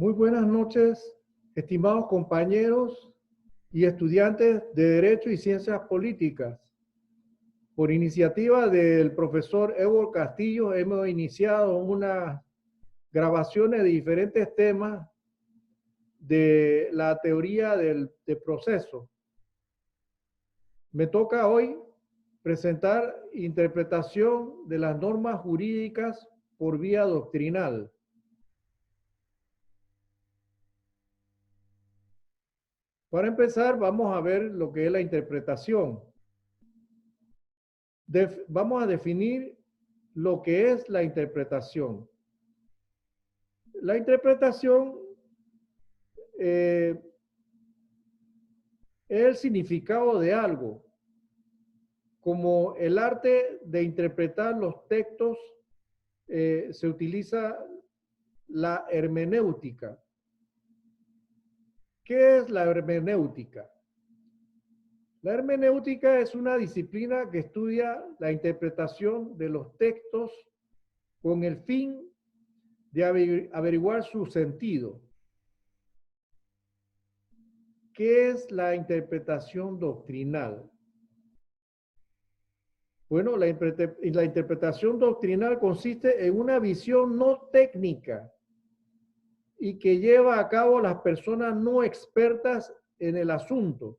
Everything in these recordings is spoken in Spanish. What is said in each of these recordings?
Muy buenas noches, estimados compañeros y estudiantes de Derecho y Ciencias Políticas. Por iniciativa del profesor Evo Castillo, hemos iniciado unas grabaciones de diferentes temas de la teoría del proceso. Me toca hoy presentar interpretación de las normas jurídicas por vía doctrinal. Para empezar, vamos a ver lo que es la interpretación. Vamos a definir lo que es la interpretación. La interpretación es el significado de algo, como el arte de interpretar los textos. Se utiliza la hermenéutica. ¿Qué es la hermenéutica? La hermenéutica es una disciplina que estudia la interpretación de los textos con el fin de averiguar su sentido. ¿Qué es la interpretación doctrinal? Bueno, la interpretación doctrinal consiste en una visión no técnica y que lleva a cabo las personas no expertas en el asunto.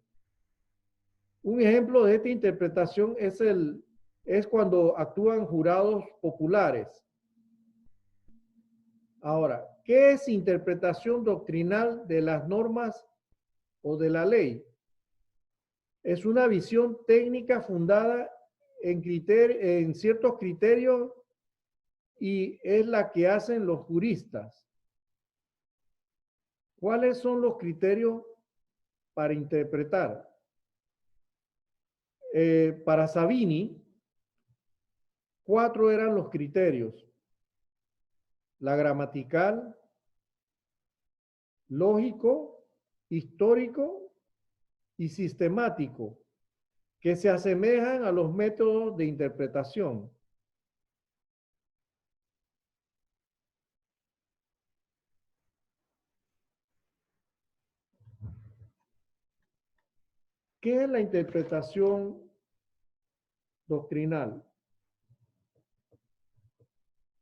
Un ejemplo de esta interpretación es cuando actúan jurados populares. Ahora, ¿qué es interpretación doctrinal de las normas o de la ley? Es una visión técnica fundada en ciertos criterios y es la que hacen los juristas. ¿Cuáles son los criterios para interpretar? Para Savini, 4 eran los criterios: la gramatical, lógico, histórico y sistemático, que se asemejan a los métodos de interpretación. ¿Qué es la interpretación doctrinal?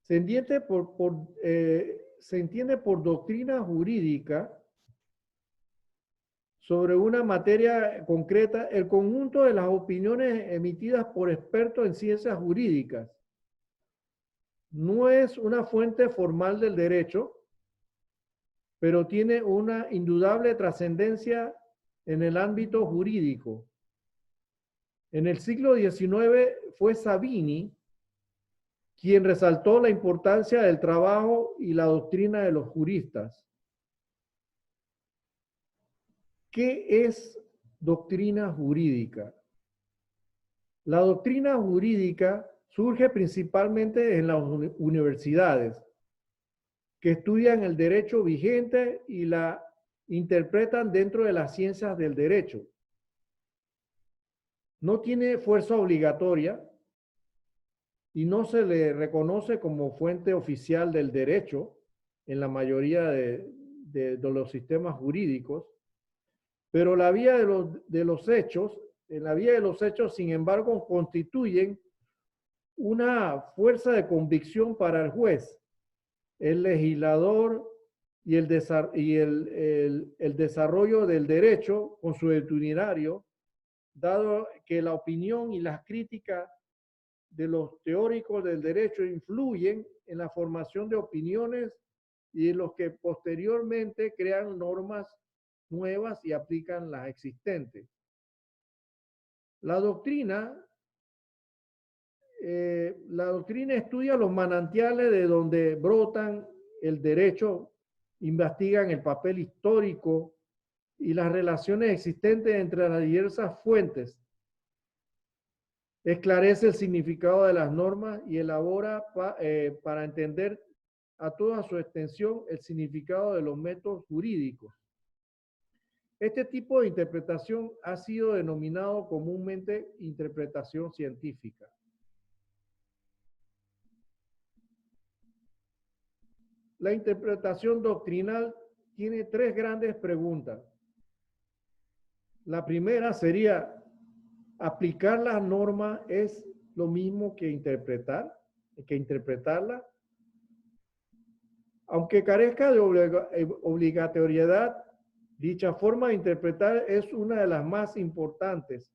Se entiende por doctrina jurídica sobre una materia concreta el conjunto de las opiniones emitidas por expertos en ciencias jurídicas. No es una fuente formal del derecho, pero tiene una indudable trascendencia en el ámbito jurídico. En el siglo XIX fue Savini quien resaltó la importancia del trabajo y la doctrina de los juristas. ¿Qué es doctrina jurídica? La doctrina jurídica surge principalmente en las universidades, que estudian el derecho vigente y la interpretan dentro de las ciencias del derecho. No tiene fuerza obligatoria y no se le reconoce como fuente oficial del derecho en la mayoría de los sistemas jurídicos, pero la vía de los hechos, en la vía de los hechos, sin embargo, constituyen una fuerza de convicción para el juez, el legislador y el desarrollo del derecho consuetudinario, dado que la opinión y las críticas de los teóricos del derecho influyen en la formación de opiniones y en los que posteriormente crean normas nuevas y aplican las existentes. La doctrina estudia los manantiales de donde brotan el derecho, investigan el papel histórico y las relaciones existentes entre las diversas fuentes, esclarece el significado de las normas y elabora para entender a toda su extensión el significado de los métodos jurídicos. Este tipo de interpretación ha sido denominado comúnmente interpretación científica. La interpretación doctrinal tiene tres grandes preguntas. La primera sería, ¿aplicar la norma es lo mismo que interpretarla? Aunque carezca de obligatoriedad, dicha forma de interpretar es una de las más importantes,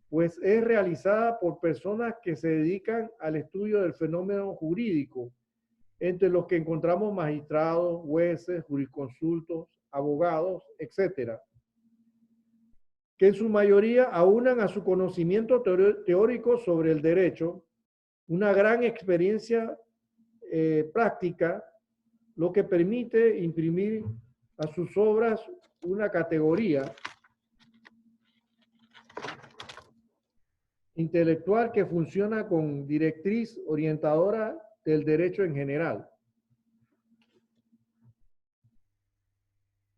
pues es realizada por personas que se dedican al estudio del fenómeno jurídico, entre los que encontramos magistrados, jueces, jurisconsultos, abogados, etc., que en su mayoría aunan a su conocimiento teórico sobre el derecho una gran experiencia práctica, lo que permite imprimir a sus obras una categoría intelectual que funciona con directriz orientadora del derecho en general.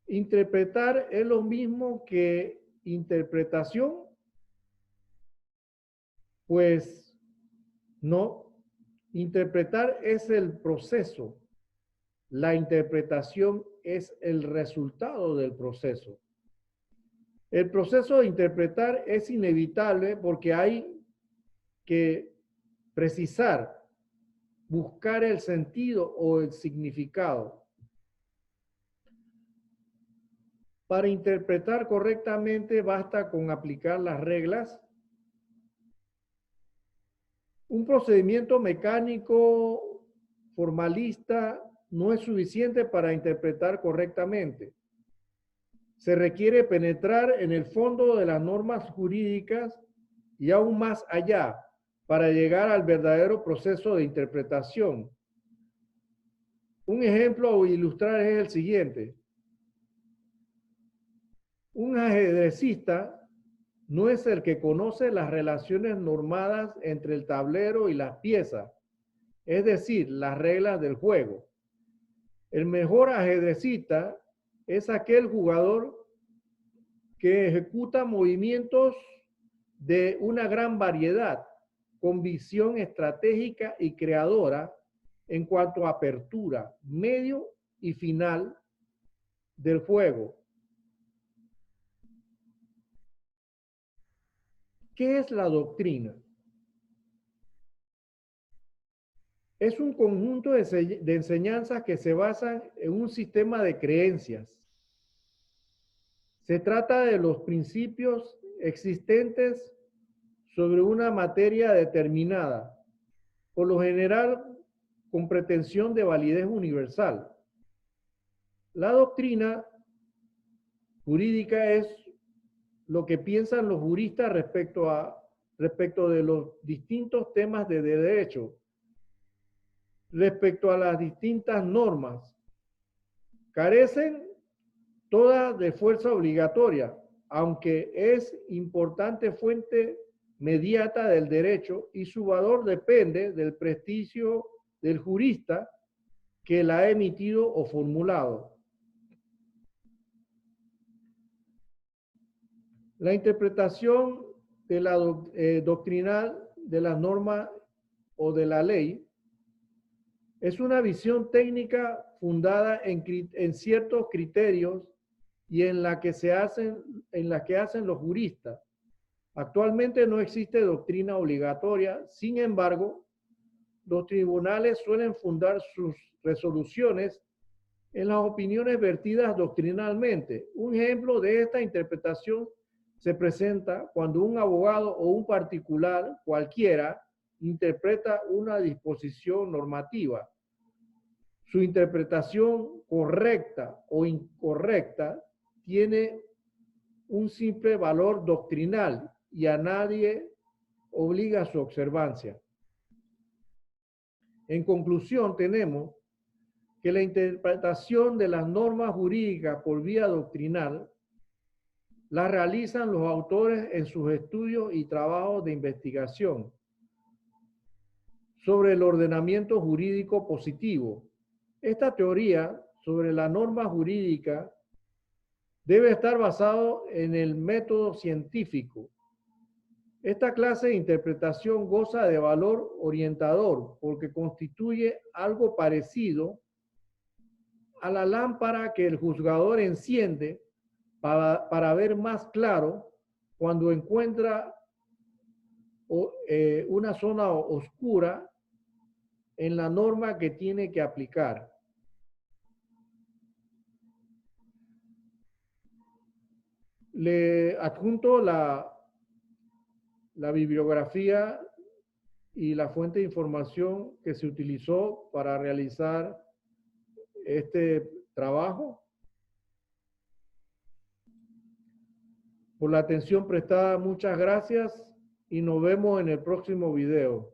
Interpretar es lo mismo que interpretación, pues no. Interpretar es el proceso, la interpretación es el resultado del proceso. El proceso de interpretar es inevitable porque hay que precisar, buscar el sentido o el significado. Para interpretar correctamente basta con aplicar las reglas. Un procedimiento mecánico formalista no es suficiente para interpretar correctamente. Se requiere penetrar en el fondo de las normas jurídicas y aún más allá para llegar al verdadero proceso de interpretación. Un ejemplo a ilustrar es el siguiente. Un ajedrecista no es el que conoce las relaciones normadas entre el tablero y las piezas, es decir, las reglas del juego. El mejor ajedrecista es aquel jugador que ejecuta movimientos de una gran variedad, con visión estratégica y creadora en cuanto a apertura, medio y final del juego. ¿Qué es la doctrina? Es un conjunto de enseñanzas que se basan en un sistema de creencias. Se trata de los principios existentes sobre una materia determinada, por lo general con pretensión de validez universal. La doctrina jurídica es lo que piensan los juristas respecto de los distintos temas de derecho, respecto a las distintas normas. Carecen todas de fuerza obligatoria, aunque es importante fuente mediata del derecho y su valor depende del prestigio del jurista que la ha emitido o formulado. La interpretación de la doctrinal de las normas o de la ley es una visión técnica fundada en ciertos criterios y en la que hacen los juristas. Actualmente no existe doctrina obligatoria, sin embargo, los tribunales suelen fundar sus resoluciones en las opiniones vertidas doctrinalmente. Un ejemplo de esta interpretación se presenta cuando un abogado o un particular cualquiera interpreta una disposición normativa. Su interpretación correcta o incorrecta tiene un simple valor doctrinal y a nadie obliga a su observancia. En conclusión, tenemos que la interpretación de las normas jurídicas por vía doctrinal la realizan los autores en sus estudios y trabajos de investigación sobre el ordenamiento jurídico positivo. Esta teoría sobre la norma jurídica debe estar basado en el método científico. Esta clase de interpretación goza de valor orientador porque constituye algo parecido a la lámpara que el juzgador enciende para ver más claro cuando encuentra una zona oscura en la norma que tiene que aplicar. Le adjunto la bibliografía y la fuente de información que se utilizó para realizar este trabajo. Por la atención prestada, muchas gracias y nos vemos en el próximo video.